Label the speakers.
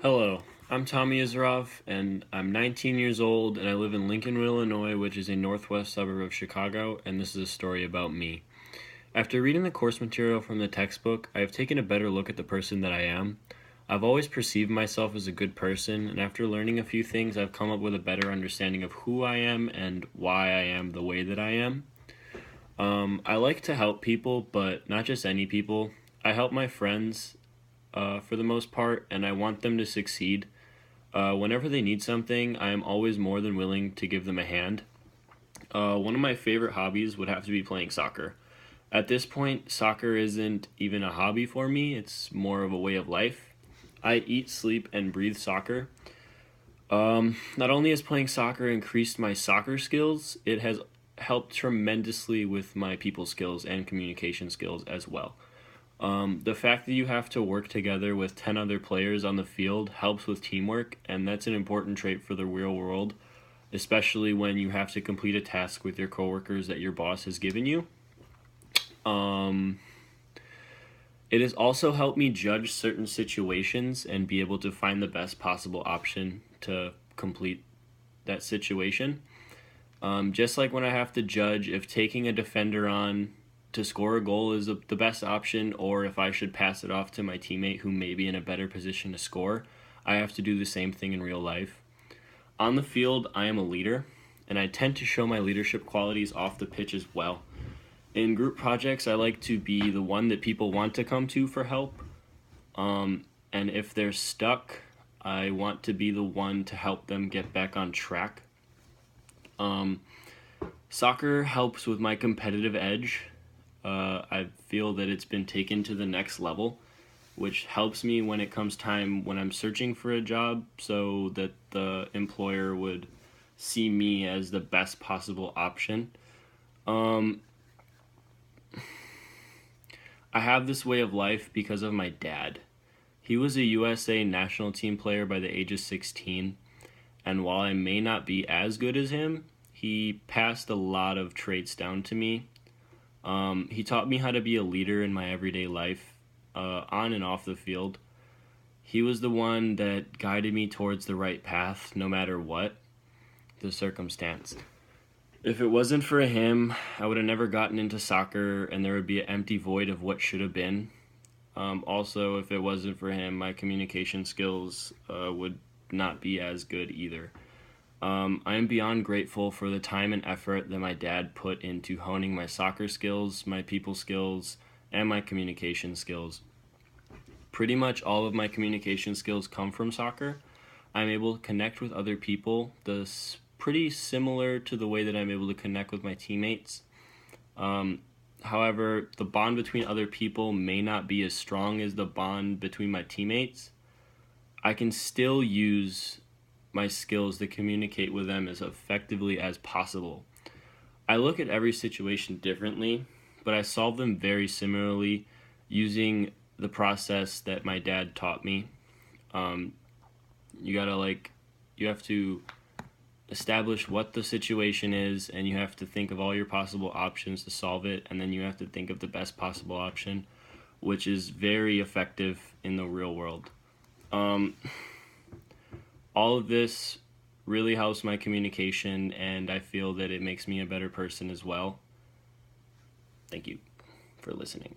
Speaker 1: Hello, I'm Tommy Izarov, and I'm 19 years old, and I live in Lincolnwood, Illinois, which is a northwest suburb of Chicago, and this is a story about me. After reading the course material from the textbook, I have taken a better look at the person that I am. I've always perceived myself as a good person, and after learning a few things, I've come up with a better understanding of who I am and why I am the way that I am. I like to help people, but not just any people. I help my friends for the most part, and I want them to succeed. Whenever they need something, I am always more than willing to give them a hand. One of my favorite hobbies would have to be playing soccer. At this point, soccer isn't even a hobby for me, it's more of a way of life. I eat, sleep, and breathe soccer. Not only has playing soccer increased my soccer skills, it has helped tremendously with my people skills and communication skills as well. The fact that you have to work together with 10 other players on the field helps with teamwork, and that's an important trait for the real world, especially when you have to complete a task with your coworkers that your boss has given you. Um, it has also helped me judge certain situations and be able to find the best possible option to complete that situation. Just like when I have to judge if taking a defender on to score a goal is the best option, or if I should pass it off to my teammate who may be in a better position to score, I have to do the same thing in real life. On the field, I am a leader, and I tend to show my leadership qualities off the pitch as well. In group projects, I like to be the one that people want to come to for help. And if they're stuck, I want to be the one to help them get back on track. Um, Soccer helps with my competitive edge. I feel that it's been taken to the next level, which helps me when it comes time when I'm searching for a job so that the employer would see me as the best possible option. Um, I have this way of life because of my dad. He was a USA national team player by the age of 16, and while I may not be as good as him, he passed a lot of traits down to me. He taught me how to be a leader in my everyday life, on and off the field. He was the one that guided me towards the right path, no matter what the circumstance. If it wasn't for him, I would have never gotten into soccer, and there would be an empty void of what should have been. Also, if it wasn't for him, my communication skills would not be as good either. I am beyond grateful for the time and effort that my dad put into honing my soccer skills, my people skills, and my communication skills. Pretty much all of my communication skills come from soccer. I'm able to connect with other people, pretty similar to the way that I'm able to connect with my teammates. Um, However, the bond between other people may not be as strong as the bond between my teammates. I can still use my skills to communicate with them as effectively as possible. I look at every situation differently, but I solve them very similarly using the process that my dad taught me. Um, you gotta you have to establish what the situation is, and you have to think of all your possible options to solve it, and then you have to think of the best possible option, which is very effective in the real world. Um, all of this really helps my communication, and I feel that it makes me a better person as well. Thank you for listening.